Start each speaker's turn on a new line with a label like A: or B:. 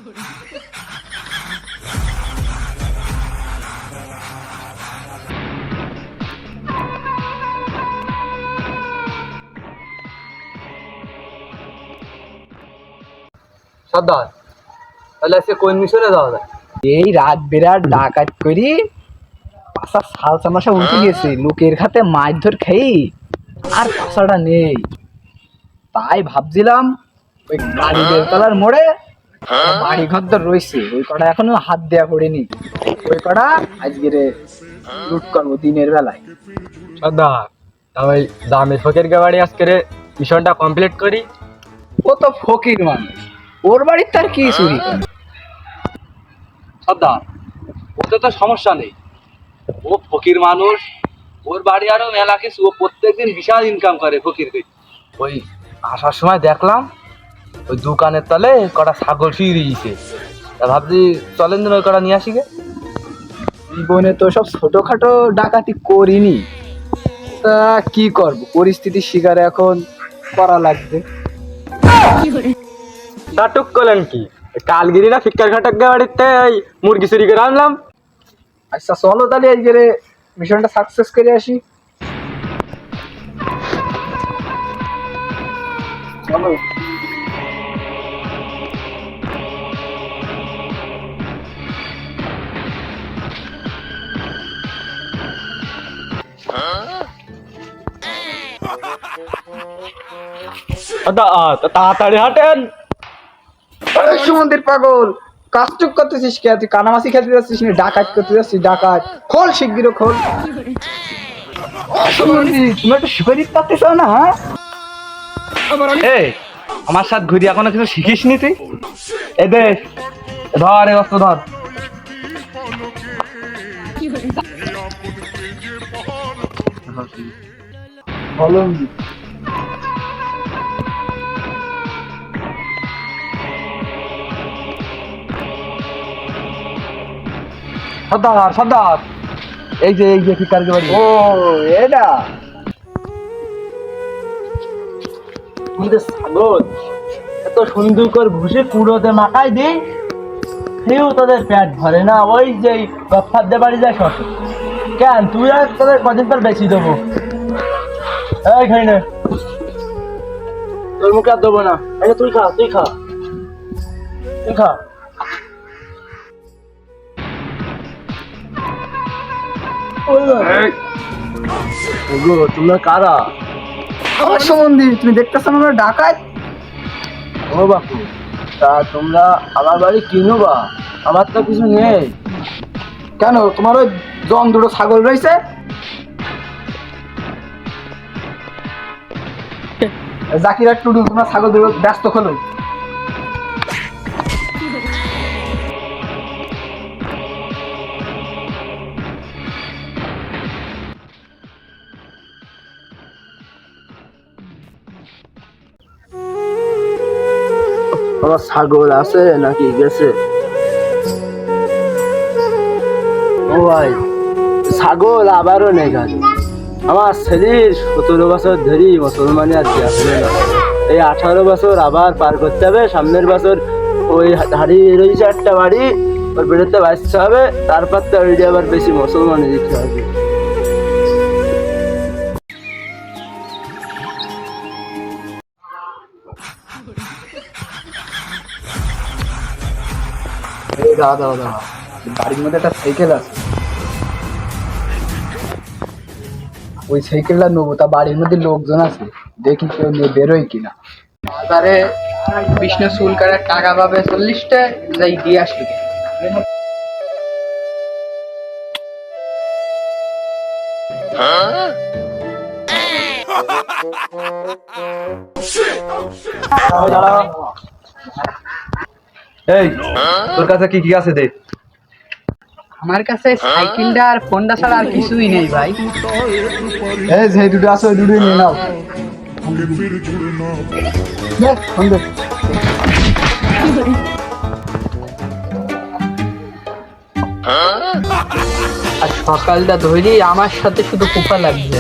A: সর্দার, তাহলে আজকে কোন মিশনে যাওয়া যায়?
B: এই রাত বিরাট ডাকাত করি পাশা সাল চামাশা উল্টে গেছে, লোকের খাতে মাছ ধর খেয়ে আর পাশাটা নেই। তাই ভাবছিলাম ওই গাড়ি বেলতলার মোড়ে বাড়ি ঘর ধর রয়েছে, ওই কটা এখনো হাত দেওয়া পড়েনি। ওই কটা আজকে লুট করবো দিনের বেলায়।
A: সর্দার, তাহলে দামি ফকির বাড়ি আজকে মিশনটা কমপ্লিট করি।
B: ও তো ফকির মানুষ, ওর বাড়ির তার কি চুরি করে?
A: সর্দার, ওতে তো সমস্যা নেই, ও ফকির মানুষ, ওর বাড়ি আরো মেলা কিছু, ও প্রত্যেকদিন বিশাল ইনকাম করে ফকির। ওই আসার সময় দেখলাম ওই দোকানের তলে কটা ছাগল শুয়ে দিয়েছে, তা ভাবছি চলেন দিন ওই কটা নিয়ে আসি গে।
B: জীবনে তো সব ছোটখাটো ডাকাতি করিনি, তা কি করব, পরিস্থিতির শিকার এখন করা লাগবে।
A: নাটক করলেন কি? কালগিরি না ফিক্কার ঘাটক বাড়িতে এই মুরগি চুরি করে আনলাম।
B: আচ্ছা চলো তাহলে আজকে মিশনটা সাকসেস করে আসি। চলো।
A: তাড়াতাড়ি হাঁটেন।
B: সুমন্দির পাগল, কাজটুক করতেছিস কে? তুই কানামাছি খেতে যাচ্ছিস না ডাকাত করতে যাচ্ছিস? ডাকাত খোল, শিগগির খোল। সুমন্দি, তুমি একটা সুপারিশ পাচ্ছিস না? হ্যাঁ,
A: এই আমার সাথে ঘুরি এখনো কিছু শিখিস নি তুই? এই দে, ধর এই অস্ত্র ধর।
B: বলো।
A: সর্দার, সর্দার, এই যে ফিক্কার বাড়ি।
B: ও এটা
A: ছাগল এত সুন্দর করে ভুষে কুড়োতে মাখাই দিই, সেও তাদের পেট ভরে না। ওই যে গফারদের বাড়ি যায় সব। কেন তুই আর তাদের কদিন পর বেশি দেবো? এই খাই না, তোর মুখে আর দেবো না। তুই খা, তুই খা, তুই খা। তোমরা কারা?
B: আমার সম্বন্ধে তুমি দেখতেছো আমরা ডাকাত।
A: ও বাপু, তা তোমরা আমার বাড়ি কিনবা? আমার তো কিছু নেই।
B: কেন, তোমার ওই জন দুটো ছাগল রয়েছে? জাকির আর টুডু, তোমার ছাগল দুটো ব্যস্ত খোলো।
A: আমার ছাগল আছে নাকি গেছে? ও ভাই, ছাগল আবারও নেই গেল। আমার ছেলের 17 বছর ধরে মুসলমানি আর আসলে না, এই 18 বছর আবার পার করতে হবে। সামনের বছর ওই হাড়ি রয়েছে একটা বাড়ি, ওর বেরোতে বাঁচতে হবে, তারপর তো ওই আবার বেশি মুসলমানি দিতে হবে।
B: দাদা দাদা, বাড়ির মধ্যে একটা সাইকেল আছে, ওই সাইকেলটা নেবো। তা বাড়ির মধ্যে লোকজন আছে, দেখি কেউ নিয়ে বেরোয় কিনা। বাজারে বিষ্ণু চুলকারের টাকা পাবে 40টা, যাই দিয়ে আসি।
A: এই তোর কাছে কি কি আছে দেখ?
B: আমার কাছে সাইকেলটা আর ফোনটা ছাড়া আর কিছুই নেই ভাই। এই যে দুটো আছে, ওই দুটোই নিয়ে নাও। আর সকালটা ধরেই আমার সাথে শুধু কুপা লাগবে।